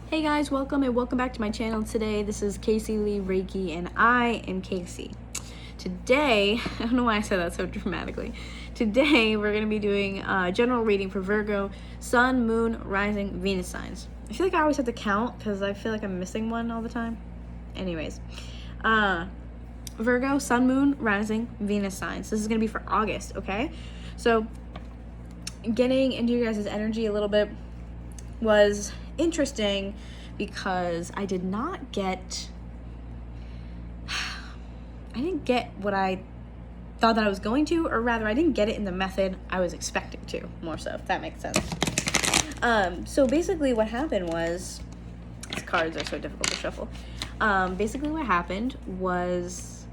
Hey guys, welcome back to my channel today. This is caseyleighreiki and I am Casey. Today, I don't know why I said that so dramatically. Today, we're going to be doing a general reading for Virgo, Sun, Moon, Rising, Venus signs. I feel like I always have to count because I feel like I'm missing one all the time. Anyways, Virgo, Sun, Moon, Rising, Venus signs. This is going to be for August, okay? So, getting into your guys' energy a little bit was interesting because I didn't get what I thought that I was going to, or rather I didn't get it in the method I was expecting to, more so, if that makes sense. So basically what happened was, these cards are so difficult to shuffle. Basically what happened was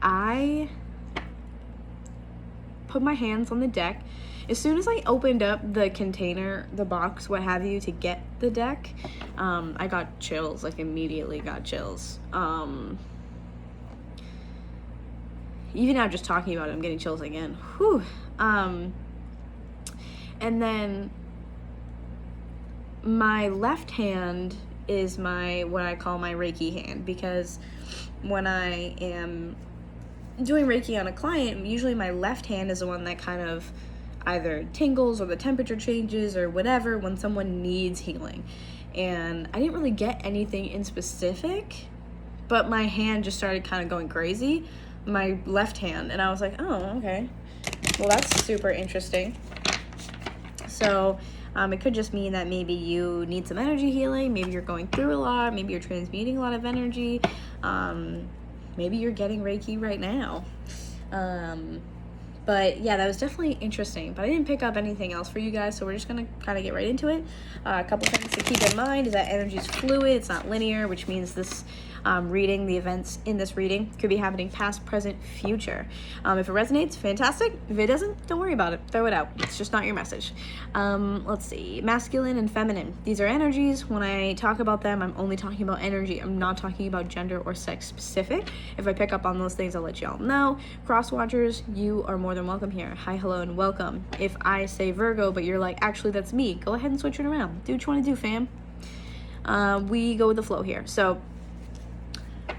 I put my hands on the deck. As soon as I opened up the container, the box, what have you, to get the deck, I got chills, like immediately got chills. Even now just talking about it, I'm getting chills again. Whew. And then my left hand is what I call my Reiki hand, because when I am doing Reiki on a client, usually my left hand is the one that kind of either tingles or the temperature changes or whatever when someone needs healing. And I didn't really get anything in specific, but my hand just started kind of going crazy, my left hand, and I was like, oh, okay, well, that's super interesting. So it could just mean that maybe you need some energy healing, maybe you're going through a lot, maybe you're transmuting a lot of energy, maybe you're getting Reiki right now. But yeah, that was definitely interesting, but I didn't pick up anything else for you guys, so we're just going to kind of get right into it. A couple things to keep in mind is that energy is fluid, it's not linear, which means this reading, the events in this reading could be happening past, present, future. If it resonates, fantastic. If it doesn't, don't worry about it. Throw it out. It's just not your message. Let's see. Masculine and feminine. These are energies. When I talk about them, I'm only talking about energy. I'm not talking about gender or sex specific. If I pick up on those things, I'll let you all know. Cross watchers, you are more than welcome here. Hi, hello, and welcome. If I say Virgo, but you're like, actually, that's me, go ahead and switch it around. Do what you want to do, fam. We go with the flow here. So,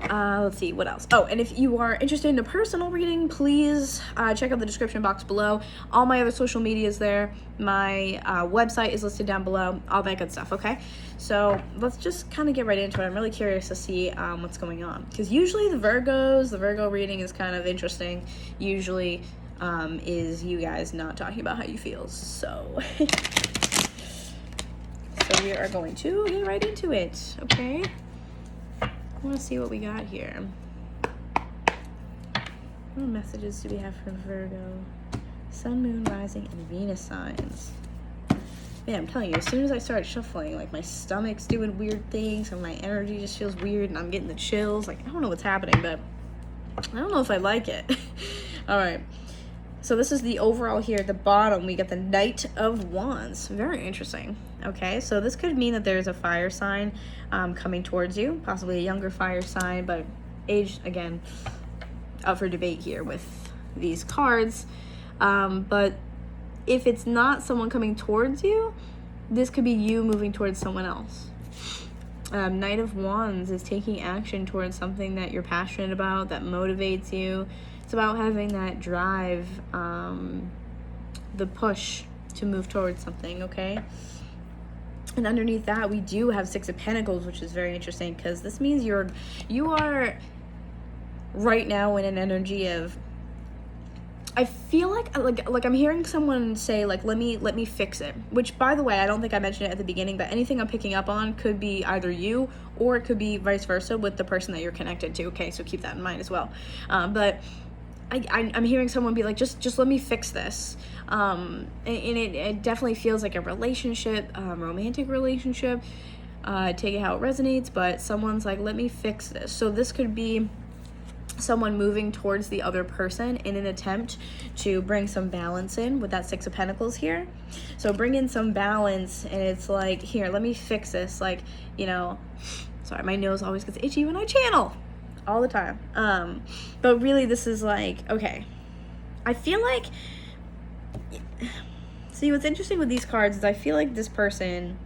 let's see, what else? Oh, and if you are interested in a personal reading, please check out the description box below. All my other social media is there. My website is listed down below. All that good stuff, okay? So let's just kind of get right into it. I'm really curious to see what's going on. Because usually the Virgo reading is kind of interesting. Usually is you guys not talking about how you feel. So, so we are going to get right into it, okay? I want to see what we got here. What messages do we have for Virgo? Sun, Moon, Rising, and Venus signs. Man, I'm telling you, as soon as I started shuffling, like my stomach's doing weird things and my energy just feels weird and I'm getting the chills. Like, I don't know what's happening, but I don't know if I like it. All right. So this is the overall here at the bottom. We get the Knight of Wands. Very interesting. Okay, so this could mean that there's a fire sign coming towards you, possibly a younger fire sign, but age, again, up for debate here with these cards. But if it's not someone coming towards you, this could be you moving towards someone else. Knight of Wands is taking action towards something that you're passionate about, that motivates you. It's about having that drive, the push to move towards something, okay? And underneath that, we do have Six of Pentacles, which is very interesting because this means you are right now in an energy of, I feel like I'm hearing someone say, like, let me fix it, which, by the way, I don't think I mentioned it at the beginning, but anything I'm picking up on could be either you or it could be vice versa with the person that you're connected to, okay? So keep that in mind as well. But I'm hearing someone be like, just let me fix this. And it definitely feels like a relationship, romantic relationship. Take it how it resonates, but someone's like, let me fix this. So this could be someone moving towards the other person in an attempt to bring some balance in with that Six of Pentacles here. So bring in some balance, and it's like, here, let me fix this. Like, you know, sorry, my nose always gets itchy when I channel. All the time. But really this is like, okay, I feel like, see, what's interesting with these cards is I feel like this person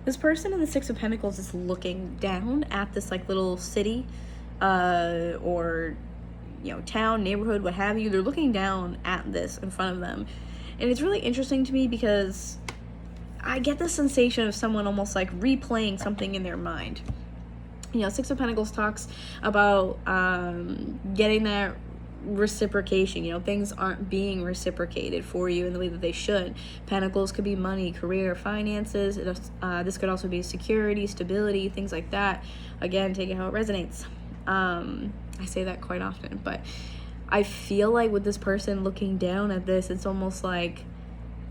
This person in the Six of Pentacles is looking down at this like little city or, you know, town, neighborhood, what have you. They're looking down at this in front of them. And it's really interesting to me because I get the sensation of someone almost like replaying something in their mind. You know, Six of Pentacles talks about getting that reciprocation. You know, things aren't being reciprocated for you in the way that they should. Pentacles could be money, career, finances. This could also be security, stability, things like that. Again, take it how it resonates. I say that quite often, but I feel like with this person looking down at this, it's almost like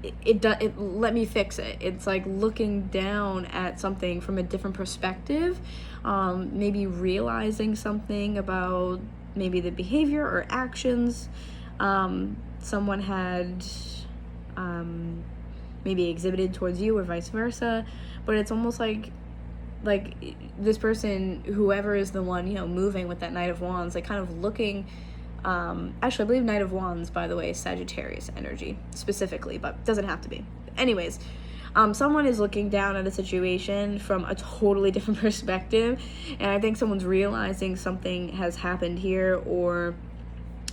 it let me fix it. It's like looking down at something from a different perspective, maybe realizing something about maybe the behavior or actions someone had maybe exhibited towards you or vice versa. But it's almost like this person, whoever is the one, you know, moving with that Knight of Wands, like kind of looking, actually I believe Knight of Wands, by the way, is Sagittarius energy specifically, but doesn't have to be. Anyways, someone is looking down at a situation from a totally different perspective, and I think someone's realizing something has happened here, or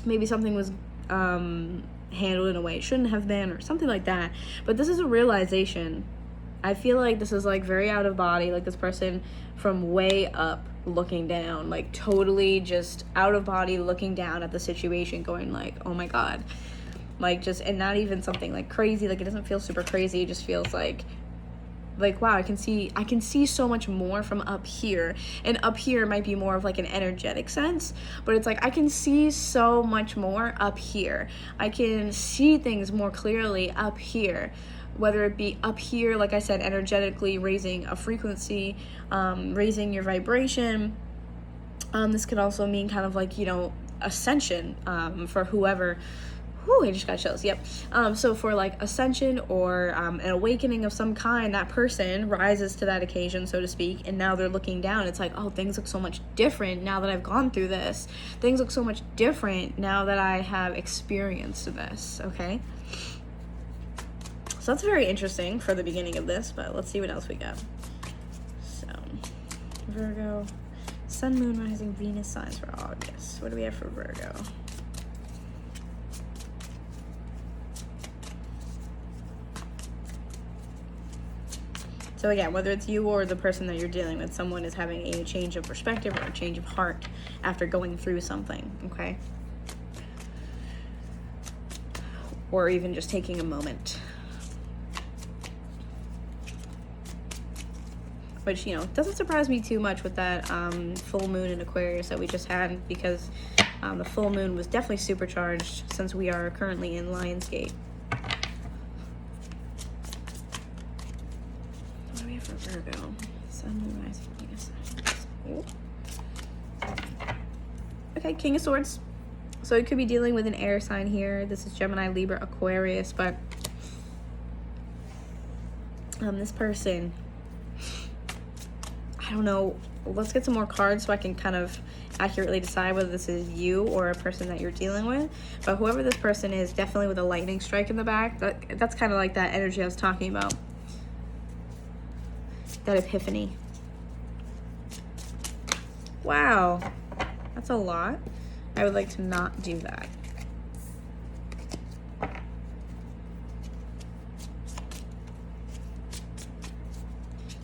maybe something was handled in a way it shouldn't have been, or something like that. But this is a realization. I feel like this is like very out of body, like this person from way up looking down, like totally just out of body looking down at the situation, going like, oh my god. Like just, and not even something like crazy, like it doesn't feel super crazy, it just feels like wow, I can see so much more from up here. And up here might be more of like an energetic sense, but it's like I can see so much more up here. I can see things more clearly up here, whether it be up here, like I said, energetically raising a frequency, raising your vibration. This could also mean kind of like, you know, ascension for whoever. Whew, I just got chills. Yep. So for like ascension or an awakening of some kind, that person rises to that occasion, so to speak, and now they're looking down. It's like, oh, things look so much different now that I've gone through this. Things look so much different now that I have experienced this. Okay. So that's very interesting for the beginning of this, but let's see what else we got. So, Virgo, Sun, Moon, Rising, Venus signs for August. What do we have for Virgo? So again, whether it's you or the person that you're dealing with, someone is having a change of perspective or a change of heart after going through something, okay? Or even just taking a moment. Which, you know, doesn't surprise me too much with that full moon in Aquarius that we just had, because the full moon was definitely supercharged since we are currently in Lionsgate. What do we have for Virgo? Sun, Moon, Rising, Venus. Okay, King of Swords. So it could be dealing with an air sign here. This is Gemini, Libra, Aquarius, but this person, I don't know, let's get some more cards so I can kind of accurately decide whether this is you or a person that you're dealing with. But whoever this person is, definitely with a lightning strike in the back. That's kind of like that energy I was talking about. That epiphany. Wow, that's a lot. I would like to not do that.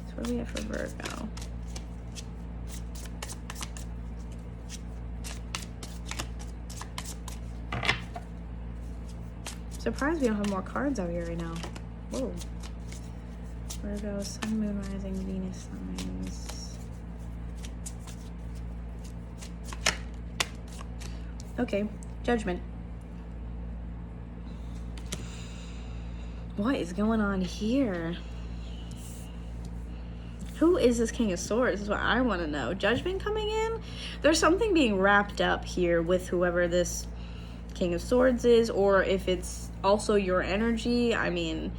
So what do we have for Virgo? Surprised we don't have more cards out here right now. Whoa. Virgo, Sun, Moon, Rising, Venus signs. Okay, Judgment. What is going on here? Who is this King of Swords? Is what I want to know. Judgment coming in? There's something being wrapped up here with whoever this King of Swords is, or if it's also your energy. I mean,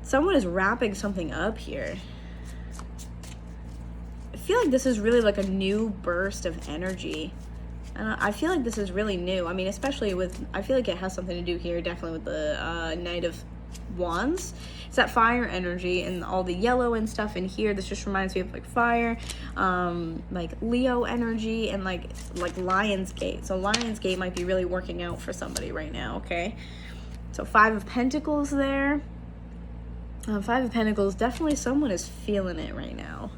someone is wrapping something up here. I feel like this is really like a new burst of energy. And I feel like this is really new. I mean, especially with, I feel like it has something to do here, definitely with the Knight of Wands. It's that fire energy, and all the yellow and stuff in here, this just reminds me of like fire, like Leo energy, and like Lion's Gate. So Lion's Gate might be really working out for somebody right now, okay? So 5 of Pentacles there. 5 of Pentacles, definitely someone is feeling it right now.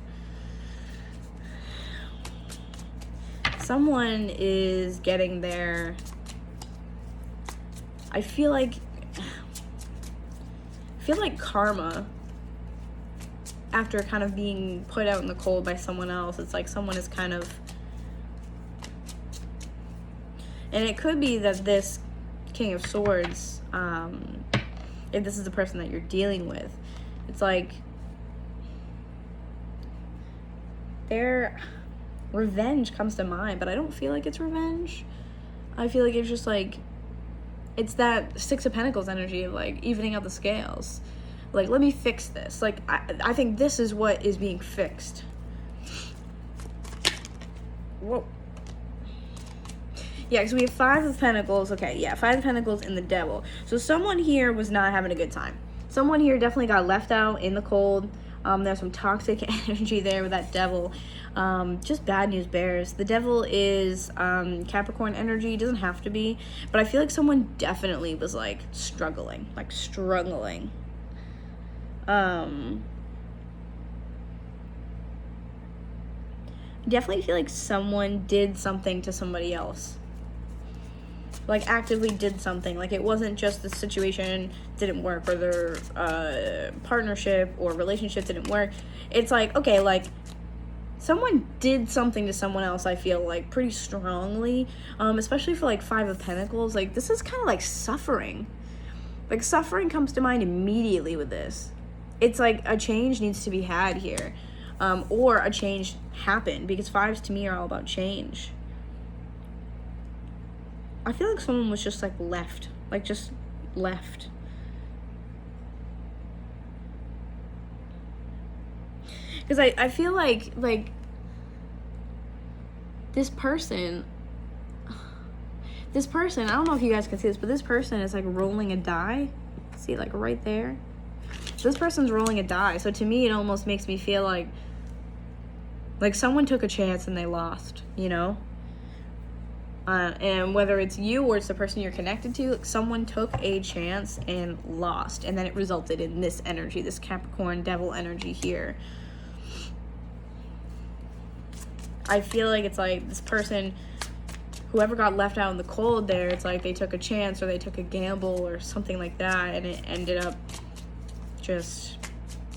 Someone is getting there. I feel like karma, after kind of being put out in the cold by someone else, it's like someone is kind of, and it could be that this King of Swords, if this is the person that you're dealing with, it's like their revenge comes to mind, but I don't feel like it's revenge. I feel like it's just like, it's that 6 of Pentacles energy of like evening out the scales. Like, let me fix this. Like, I think this is what is being fixed. Whoa. Yeah, because we have 5 of Pentacles. Okay, yeah, 5 of Pentacles and the Devil. So someone here was not having a good time. Someone here definitely got left out in the cold. There's some toxic energy there with that Devil. Just bad news bears. The Devil is Capricorn energy. It doesn't have to be, but I feel like someone definitely was like struggling. Definitely feel like someone did something to somebody else. Like actively did something. Like it wasn't just the situation didn't work, or their partnership or relationship didn't work. It's like, okay, like someone did something to someone else, I feel like pretty strongly, especially for like 5 of Pentacles. Like this is kind of like suffering. Like suffering comes to mind immediately with this. It's like a change needs to be had here, or a change happened, because 5s to me are all about change. I feel like someone was just like left, like just left. Because I feel like this person, I don't know if you guys can see this, but this person is like rolling a die. See, like right there? This person's rolling a die. So to me, it almost makes me feel like someone took a chance and they lost, you know? And whether it's you or it's the person you're connected to, like someone took a chance and lost. And then it resulted in this energy, this Capricorn Devil energy here. I feel like it's like this person, whoever got left out in the cold there, it's like they took a chance or they took a gamble or something like that, and it ended up just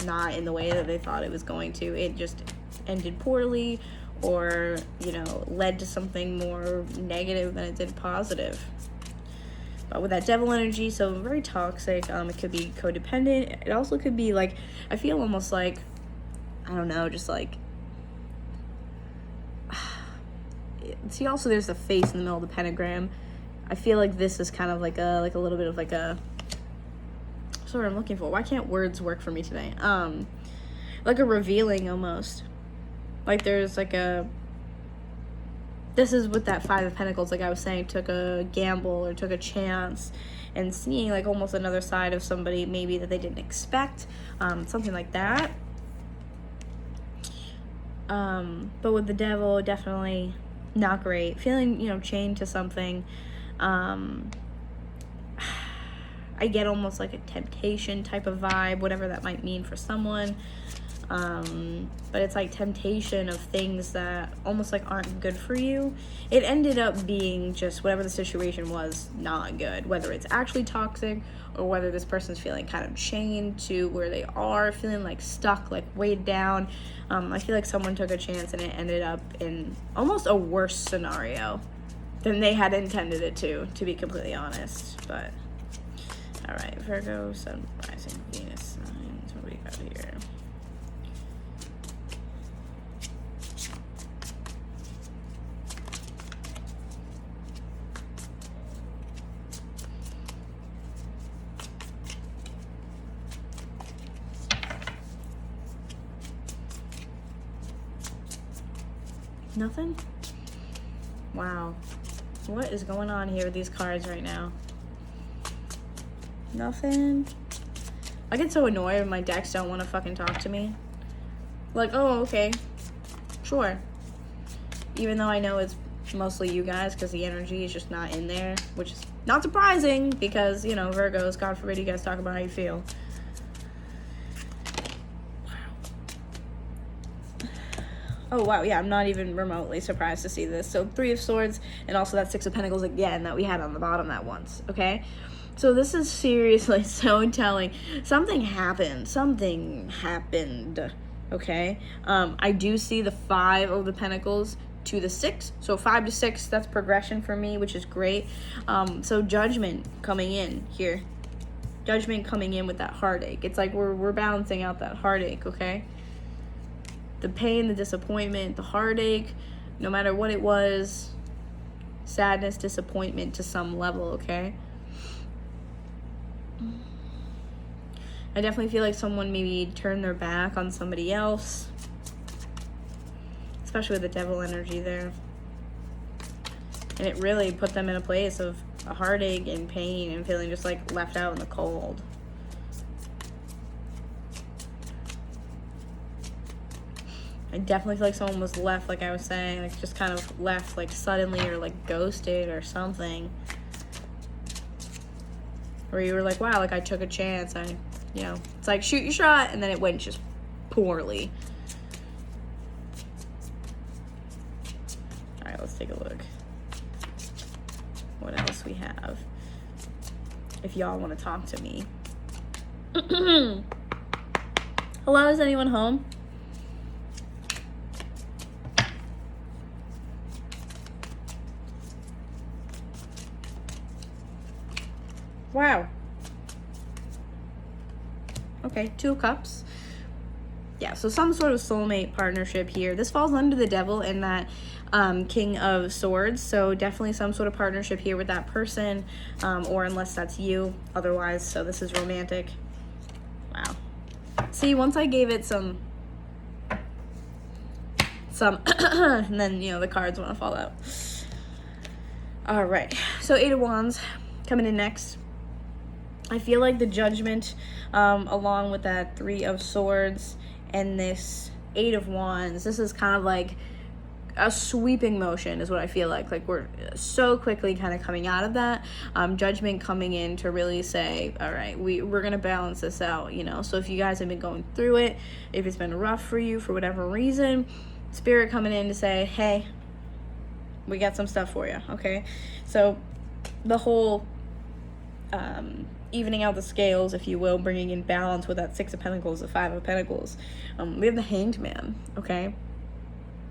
not in the way that they thought it was going to. It just ended poorly, or, you know, led to something more negative than it did positive. But with that Devil energy, so very toxic. It could be codependent. It also could be like, I feel almost like, I don't know, just like, see, also there's the face in the middle of the pentagram. I feel like this is kind of like a little bit of like a, that's what I'm looking for. Why can't words work for me today? Like a revealing almost. Like there's like a, this is with that 5 of Pentacles, like I was saying, took a gamble or took a chance, and seeing like almost another side of somebody maybe that they didn't expect, something like that. But with the Devil, definitely not great. Feeling, you know, chained to something. I get almost like a temptation type of vibe, whatever that might mean for someone. But it's like temptation of things that almost like aren't good for you. It ended up being just whatever the situation was, not good, whether it's actually toxic or whether this person's feeling kind of chained to where they are, feeling like stuck, like weighed down. I feel like someone took a chance and it ended up in almost a worse scenario than they had intended it to be completely honest. But all right, Virgo, Sun, Rising, Venus signs. What do we got here? Nothing? Wow. What is going on here with these cards right now? Nothing. I get so annoyed when my decks don't want to fucking talk to me. Like, oh, okay, sure. Even though I know it's mostly you guys because the energy is just not in there, which is not surprising because, you know, Virgos, God forbid you guys talk about how you feel. Oh, wow, yeah, I'm not even remotely surprised to see this. So 3 of Swords and also that 6 of Pentacles again that we had on the bottom that once, okay? So this is seriously so telling. Something happened, okay? I do see the 5 of the Pentacles to the 6. So 5 to 6, that's progression for me, which is great. So Judgment coming in here. Judgment coming in with that heartache. It's like we're balancing out that heartache, okay? The pain, the disappointment, the heartache, no matter what it was, sadness, disappointment to some level, okay? I definitely feel like someone maybe turned their back on somebody else, especially with the devil energy there. And it really put them in a place of a heartache and pain and feeling just like left out in the cold. I definitely feel like someone was left, like I was saying, like just kind of left like suddenly or like ghosted or something. Where you were like, wow, like I took a chance. You know, it's like shoot your shot and then it went just poorly. All right, let's take a look. What else we have? If y'all want to talk to me. Hello, is anyone home? Wow. Okay, 2 of Cups. Yeah, so some sort of soulmate partnership here. This falls under the devil and that King of Swords. So definitely some sort of partnership here with that person, or unless that's you otherwise. So this is romantic. Wow. See, once I gave it some and then, you know, the cards want to fall out. All right, so 8 of Wands coming in next. I feel like the Judgment, along with that 3 of Swords and this 8 of Wands, this is kind of like a sweeping motion is what I feel like. Like we're so quickly kind of coming out of that. Judgment coming in to really say, all right, we're going to balance this out, you know. So if you guys have been going through it, if it's been rough for you for whatever reason, Spirit coming in to say, hey, we got some stuff for you, okay? So the whole evening out the scales, if you will, bringing in balance with that 6 of Pentacles, the 5 of Pentacles. We have the Hanged Man, okay?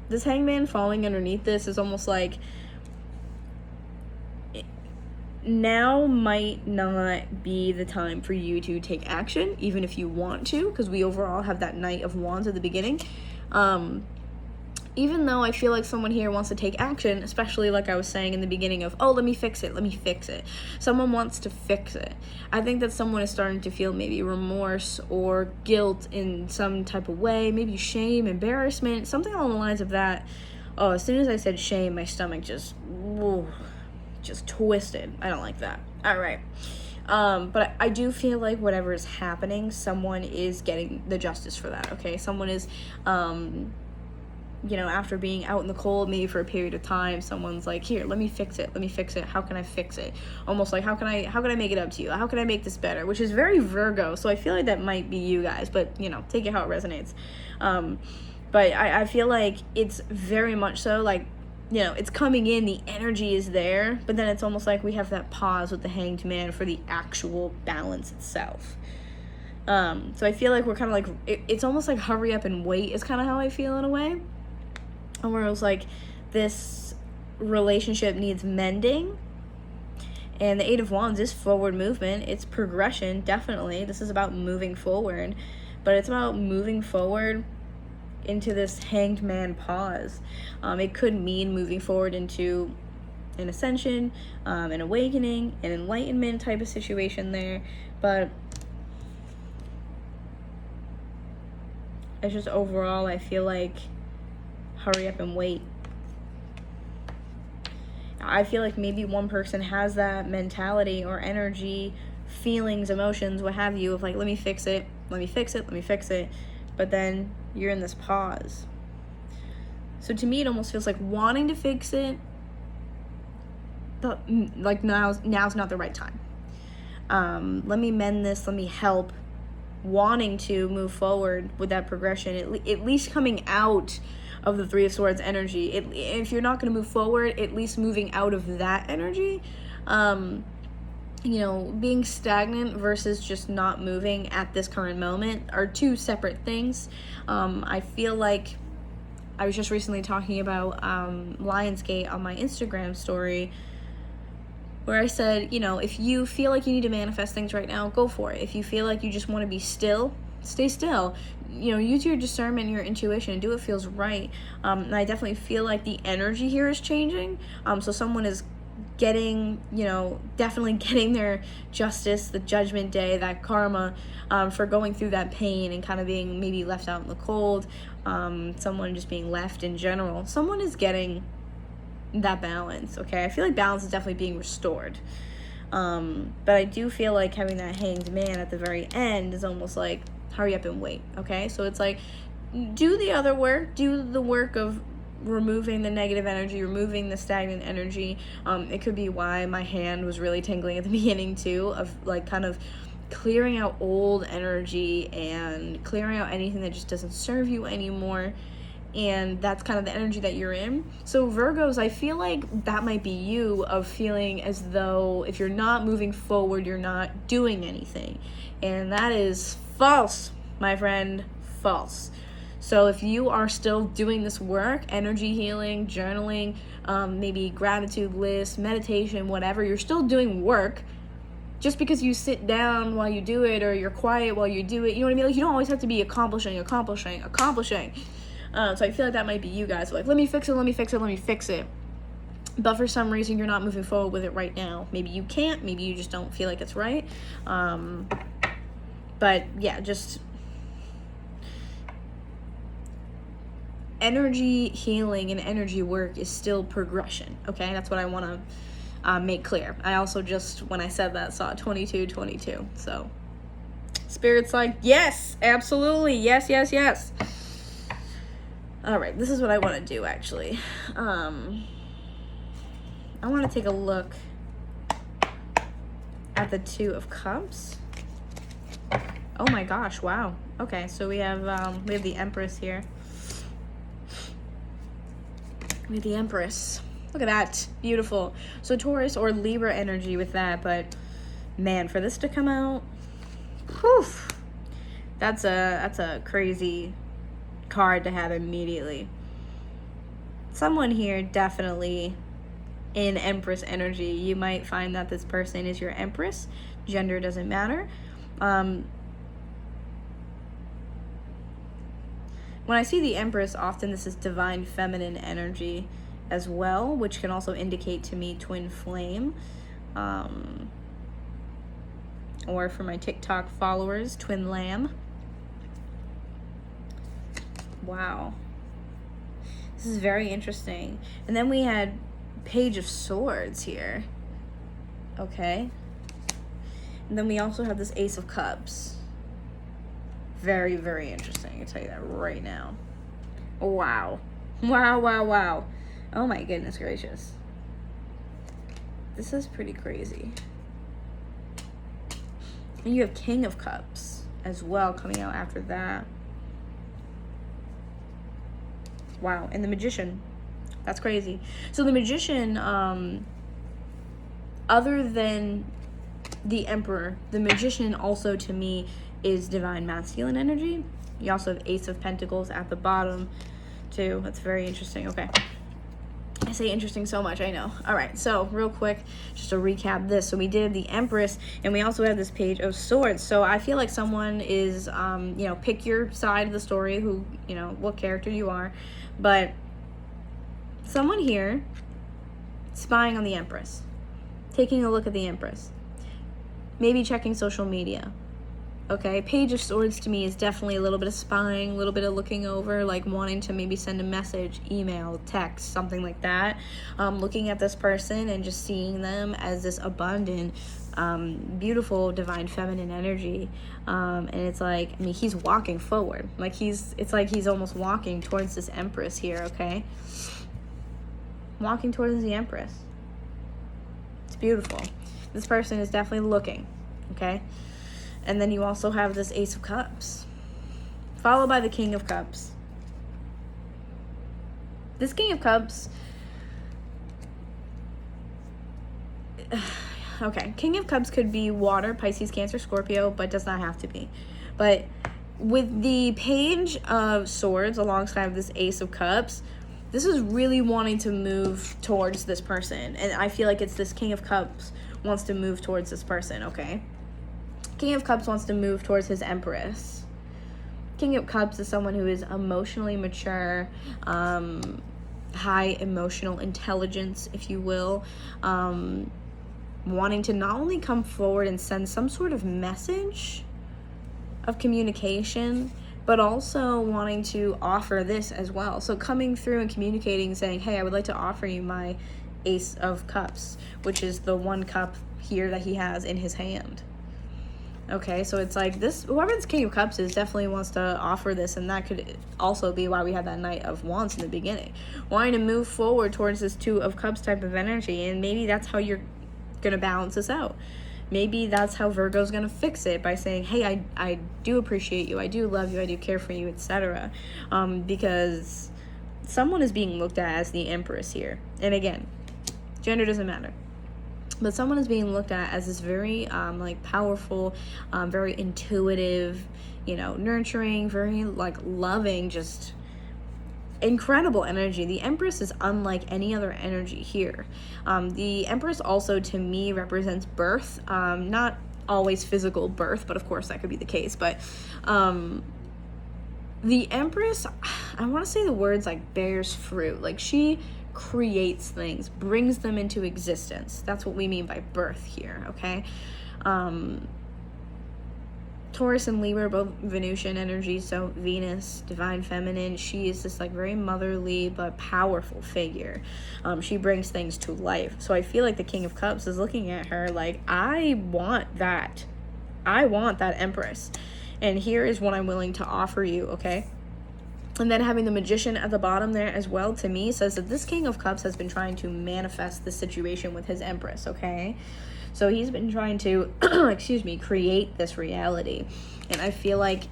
This Hangman falling underneath this is almost like now might not be the time for you to take action, even if you want to, because we overall have that Knight of Wands at the beginning. Even though I feel like someone here wants to take action, especially like I was saying in the beginning of, oh, let me fix it. Someone wants to fix it. I think that someone is starting to feel maybe remorse or guilt in some type of way, maybe shame, embarrassment, something along the lines of that. Oh, as soon as I said shame, my stomach just twisted. I don't like that. All right. But I do feel like whatever is happening, someone is getting the justice for that, okay? Someone is, you know, after being out in the cold maybe for a period of time, someone's like, here, let me fix it. How can I fix it? Almost like, how can I make it up to you? How can I make this better? Which is very Virgo. So I feel like that might be you guys, but you know, take it how it resonates. But I feel like it's very much so like, you know, it's coming in, the energy is there, but then it's almost like we have that pause with the Hanged Man for the actual balance itself. So I feel like we're kind of like, it's almost like hurry up and wait is kind of how I feel in a way. And where it was like, this relationship needs mending. And the 8 of Wands is forward movement. It's progression, definitely. This is about moving forward. But it's about moving forward into this Hanged Man pause. It could mean moving forward into an ascension, an awakening, an enlightenment type of situation there. But it's just overall, I feel like hurry up and wait. I feel like maybe one person has that mentality or energy feelings, emotions, what have you, of like, let me fix it, let me fix it, let me fix it. But then you're in this pause. So to me, it almost feels like wanting to fix it, but like now's not the right time. Let me mend this, let me help, wanting to move forward with that progression, at least coming out of the Three of Swords energy. If you're not going to move forward, at least moving out of that energy. You know, being stagnant versus just not moving at this current moment are two separate things. I feel like I was just recently talking about Lionsgate on my Instagram story, where I said, you know, if you feel like you need to manifest things right now, go for it. If you feel like you just want to be still, stay still. You know, use your discernment and your intuition and do what feels right. And I definitely feel like the energy here is changing. So someone is getting, you know, definitely getting their justice, the judgment day, that karma, for going through that pain and kind of being maybe left out in the cold. Someone just being left in general. Someone is getting that balance, okay? I feel like balance is definitely being restored. But I do feel like having that Hanged Man at the very end is almost like, hurry up and wait, okay? So it's like, do the other work, do the work of removing the negative energy, removing the stagnant energy. It could be why my hand was really tingling at the beginning too, of like kind of clearing out old energy and clearing out anything that just doesn't serve you anymore. And that's kind of the energy that you're in. So Virgos, I feel like that might be you, of feeling as though if you're not moving forward, you're not doing anything. And that is false, my friend, false. So if you are still doing this work, energy healing, journaling, maybe gratitude list, meditation, whatever, you're still doing work. Just because you sit down while you do it, or you're quiet while you do it, you know what I mean? Like, you don't always have to be accomplishing. So I feel like that might be you guys. Like, let me fix it. But for some reason, you're not moving forward with it right now. Maybe you can't. Maybe you just don't feel like it's right. But yeah, just energy healing and energy work is still progression. Okay, that's what I want to make clear. I also just, when I said that, saw 2222. So Spirit's like, yes, absolutely, yes. All right, this is what I want to do, actually. I want to take a look at the Two of Cups. Oh my gosh, wow. Okay, so we have the Empress here. We have the Empress. Look at that, beautiful. So Taurus or Libra energy with that, but man, for this to come out, whew, that's a crazy card to have immediately. Someone here definitely in Empress energy. You might find that this person is your Empress. Gender doesn't matter. When I see the Empress, often this is divine feminine energy as well, which can also indicate to me twin flame. Or for my TikTok followers, twin lamb. Wow. This is very interesting. And then we had Page of Swords here. Okay. And then we also have this Ace of Cups. Very, very interesting. I can tell you that right now. Wow. Wow. Oh my goodness gracious. This is pretty crazy. And you have King of Cups as well coming out after that. Wow, and the Magician. That's crazy. So the Magician, other than the Emperor, the Magician also to me is divine masculine energy. You also have Ace of Pentacles at the bottom too. That's very interesting. Okay. I say interesting so much, I know. All right, so real quick, just to recap this. So we did the Empress, and we also have this Page of Swords. So I feel like someone is, pick your side of the story, who, what character you are. But someone here spying on the Empress, taking a look at the Empress, maybe checking social media. Okay, Page of Swords to me is definitely a little bit of spying, a little bit of looking over, like wanting to maybe send a message, email, text, something like that. Looking at this person and just seeing them as this abundant, beautiful divine feminine energy, and it's like, I mean, he's walking forward, like it's like he's almost walking towards this Empress here, okay? Walking towards the Empress. It's beautiful. This person is definitely looking, okay? And then you also have this Ace of Cups, followed by the King of Cups. This King of Cups, okay, King of Cups could be water, Pisces, Cancer, Scorpio, but does not have to be. But with the Page of Swords alongside this Ace of Cups, this is really wanting to move towards this person. And I feel like it's this King of Cups wants to move towards this person, okay? King of Cups wants to move towards his Empress. King of Cups is someone who is emotionally mature, high emotional intelligence, if you will, wanting to not only come forward and send some sort of message of communication, but also wanting to offer this as well. So coming through and communicating, saying, hey, I would like to offer you my Ace of Cups, which is the one cup here that he has in his hand. Okay, so it's like this, whoever this King of Cups is definitely wants to offer this, and that could also be why we had that Knight of Wands in the beginning. Wanting to move forward towards this Two of Cups type of energy, and maybe that's how you're going to balance this out. Maybe that's how Virgo's going to fix it, by saying, hey, I do appreciate you, I do love you, I do care for you, etc. Because someone is being looked at as the Empress here. And again, gender doesn't matter. But someone is being looked at as this very like powerful, very intuitive, you know, nurturing, very like loving, just incredible energy. The Empress is unlike any other energy here. The Empress also, to me, represents birth, not always physical birth, but of course that could be the case. But the Empress, I want to say the words like bears fruit. Like she creates things, brings them into existence. That's what we mean by birth here, okay? Taurus and Libra, both Venusian energy, so Venus, divine feminine. She is this like very motherly but powerful figure. She brings things to life. So I feel like the King of Cups is looking at her like, I want that. I want that Empress. And here is what I'm willing to offer you, okay? And then having the Magician at the bottom there as well, to me, says that this King of Cups has been trying to manifest the situation with his Empress, okay? So he's been trying to, create this reality. And I feel like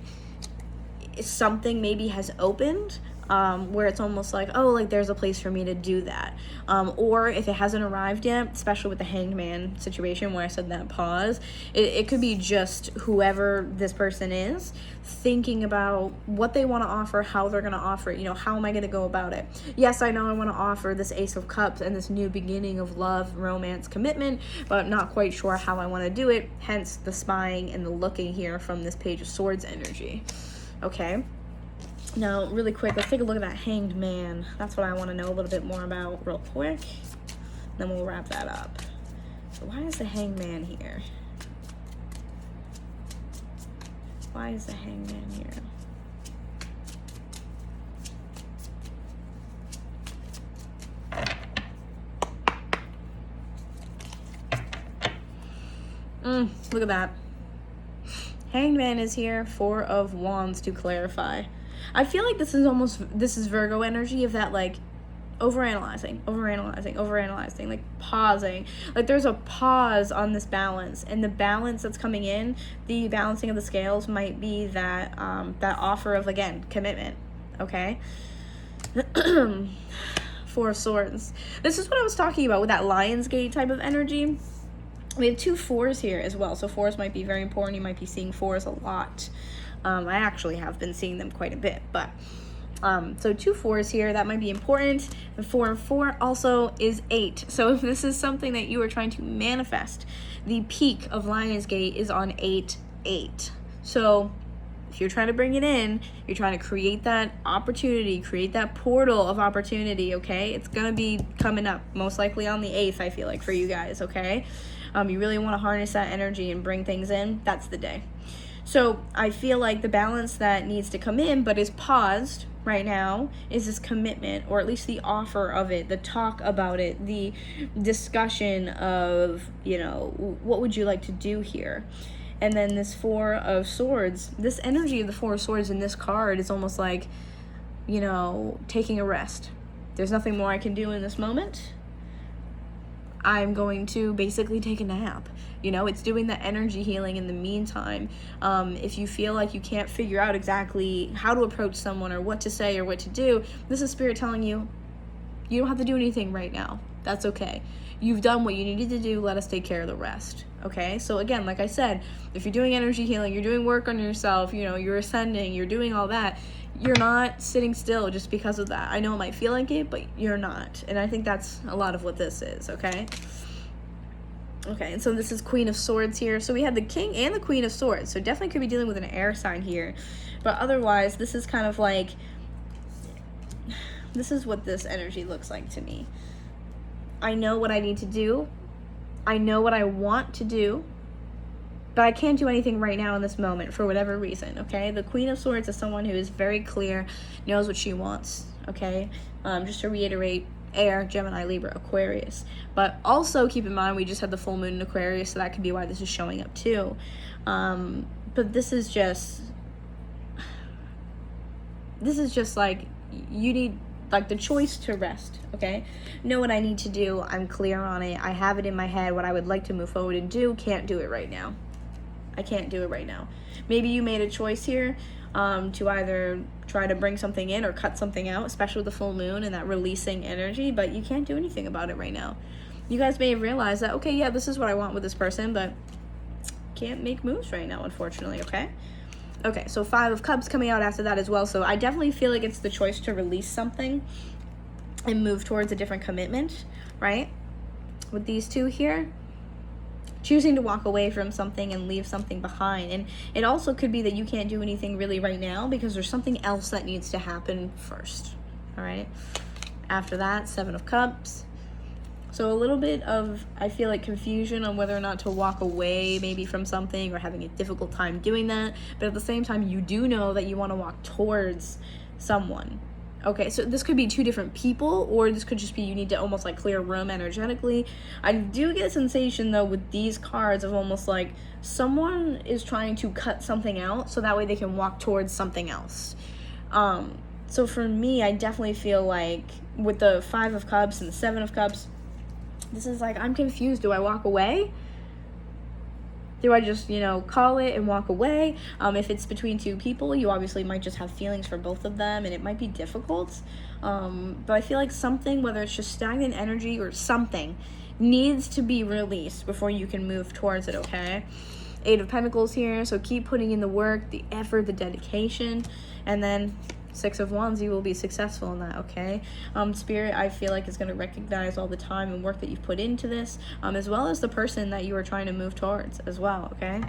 something maybe has opened, where it's almost like, oh, like there's a place for me to do that. Or if it hasn't arrived yet, especially with the Hanged Man situation where I said that pause, it could be just whoever this person is thinking about what they want to offer, how they're going to offer it, you know, how am I going to go about it? Yes, I know I want to offer this Ace of Cups and this new beginning of love, romance, commitment, but I'm not quite sure how I want to do it, hence the spying and the looking here from this Page of Swords energy. Okay? Now, really quick, let's take a look at that Hanged Man. That's what I want to know a little bit more about real quick. Then we'll wrap that up. So why is the Hanged Man here? Why is the Hanged Man here? Look at that. Hanged Man is here, Four of Wands to clarify. I feel like this is Virgo energy of that, like, overanalyzing, like pausing. Like there's a pause on this balance, and the balance that's coming in, the balancing of the scales might be that, that offer of, again, commitment, okay? Four of Swords. This is what I was talking about with that Lionsgate type of energy. We have two fours here as well, so fours might be very important. You might be seeing fours a lot. I actually have been seeing them quite a bit, but so two fours here, that might be important. And 4 and 4 also is 8. So if this is something that you are trying to manifest, the peak of Lionsgate is on 8-8. So if you're trying to bring it in, you're trying to create that opportunity, create that portal of opportunity, okay? It's gonna be coming up most likely on the 8th, I feel like, for you guys, okay? You really want to harness that energy and bring things in, that's the day. So I feel like the balance that needs to come in but is paused right now is this commitment, or at least the offer of it, the talk about it, the discussion of, you know, what would you like to do here? And then this Four of Swords, this energy of the Four of Swords in this card is almost like, you know, taking a rest. There's nothing more I can do in this moment. I'm going to basically take a nap. You know, it's doing the energy healing in the meantime. If you feel like you can't figure out exactly how to approach someone or what to say or what to do, this is Spirit telling you, you don't have to do anything right now. That's okay. You've done what you needed to do. Let us take care of the rest. Okay? So again, like I said, if you're doing energy healing, you're doing work on yourself, you know, you're ascending, you're doing all that, you're not sitting still just because of that. I know it might feel like it, but you're not. And I think that's a lot of what this is, okay? Okay, and so this is Queen of Swords here. So we have the King and the Queen of Swords. So definitely could be dealing with an air sign here. But otherwise, this is kind of like, this is what this energy looks like to me. I know what I need to do. I know what I want to do. But I can't do anything right now in this moment for whatever reason, okay? The Queen of Swords is someone who is very clear, knows what she wants, okay? Just to reiterate, air, Gemini, Libra, Aquarius. But also keep in mind, we just had the full moon in Aquarius, so that could be why this is showing up too. But this is just like, you need, like, the choice to rest, okay? Know what I need to do. I'm clear on it. I have it in my head, what I would like to move forward and do. Can't do it right now. I can't do it right now. Maybe you made a choice here to either try to bring something in or cut something out, especially with the full moon and that releasing energy, but you can't do anything about it right now. You guys may have realized that, okay, yeah, this is what I want with this person, but can't make moves right now, unfortunately, okay? Okay, so Five of Cups coming out after that as well. So I definitely feel like it's the choice to release something and move towards a different commitment, right? With these two here, choosing to walk away from something and leave something behind. And it also could be that you can't do anything really right now because there's something else that needs to happen first, all right? After that, Seven of Cups. So a little bit of, I feel like, confusion on whether or not to walk away maybe from something or having a difficult time doing that. But at the same time, you do know that you want to walk towards someone. Okay, so this could be two different people, or this could just be you need to almost like clear room energetically. I do get a sensation though with these cards of almost like someone is trying to cut something out so that way they can walk towards something else. So for me, I definitely feel like with the Five of Cups and the Seven of Cups, this is like, I'm confused. Do I walk away? Do I just, you know, call it and walk away? If it's between two people, you obviously might just have feelings for both of them, and it might be difficult. But I feel like something, whether it's just stagnant energy or something, needs to be released before you can move towards it, okay? Eight of Pentacles here, so keep putting in the work, the effort, the dedication, and then Six of Wands, you will be successful in that, okay? Spirit, I feel like, is going to recognize all the time and work that you've put into this, as well as the person that you are trying to move towards as well, okay?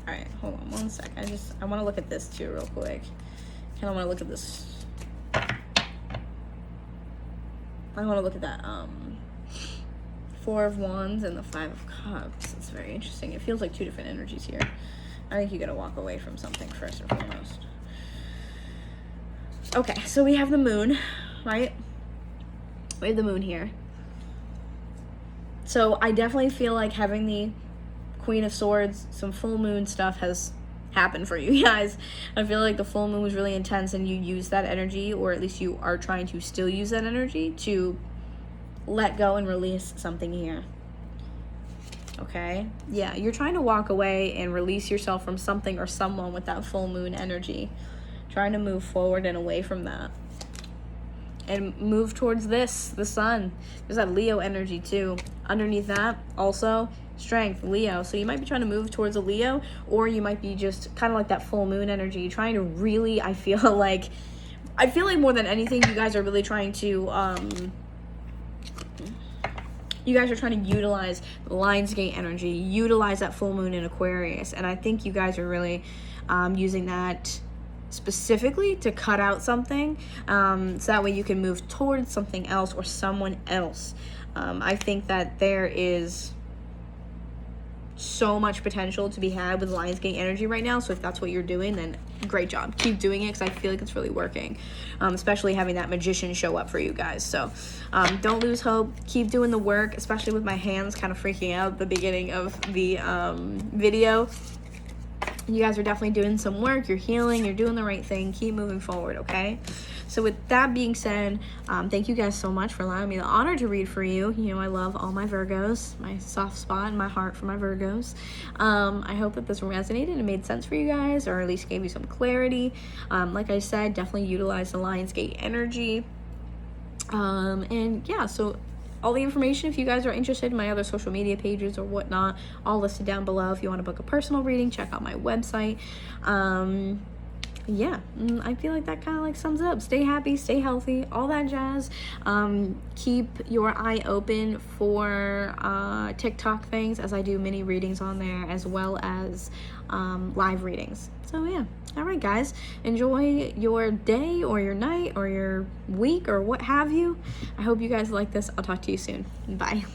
All right, hold on one sec. I want to look at this too real quick. I want to look at this. I want to look at that, Four of Wands and the Five of Cups. It's very interesting. It feels like two different energies here. I think you gotta walk away from something first and foremost. Okay, so we have the moon, right? We have the moon here. So I definitely feel like having the Queen of Swords, some full moon stuff has happened for you guys. I feel like the full moon was really intense and you used that energy, or at least you are trying to still use that energy to let go and release something here. Okay, yeah, you're trying to walk away and release yourself from something or someone with that full moon energy, trying to move forward and away from that and move towards this, the sun. There's that Leo energy too underneath that. Also strength, Leo. So you might be trying to move towards a Leo, or you might be just kind of like that full moon energy, trying to really, I feel like more than anything, you guys are really trying to you guys are trying to utilize the Lionsgate energy, utilize that full moon in Aquarius. And I think you guys are really using that specifically to cut out something, so that way you can move towards something else or someone else. I think that there is so much potential to be had with Lionsgate energy right now. So if that's what you're doing, then great job. Keep doing it, because I feel like it's really working, especially having that magician show up for you guys. So don't lose hope. Keep doing the work, especially with my hands kind of freaking out at the beginning of the video. You guys are definitely doing some work. You're healing. You're doing the right thing. Keep moving forward, okay? So with that being said, thank you guys so much for allowing me the honor to read for you. You know, I love all my Virgos, my soft spot in my heart for my Virgos. I hope that this resonated and made sense for you guys, or at least gave you some clarity. Like I said, definitely utilize the Lionsgate energy. And yeah, so all the information, if you guys are interested in my other social media pages or whatnot, all listed down below. If you want to book a personal reading, check out my website. Yeah, I feel like that kind of like sums it up. Stay happy, stay healthy, all that jazz. Keep your eye open for TikTok things, as I do mini readings on there, as well as live readings. So yeah, all right guys, enjoy your day or your night or your week or what have you. I hope you guys like this. I'll talk to you soon. Bye.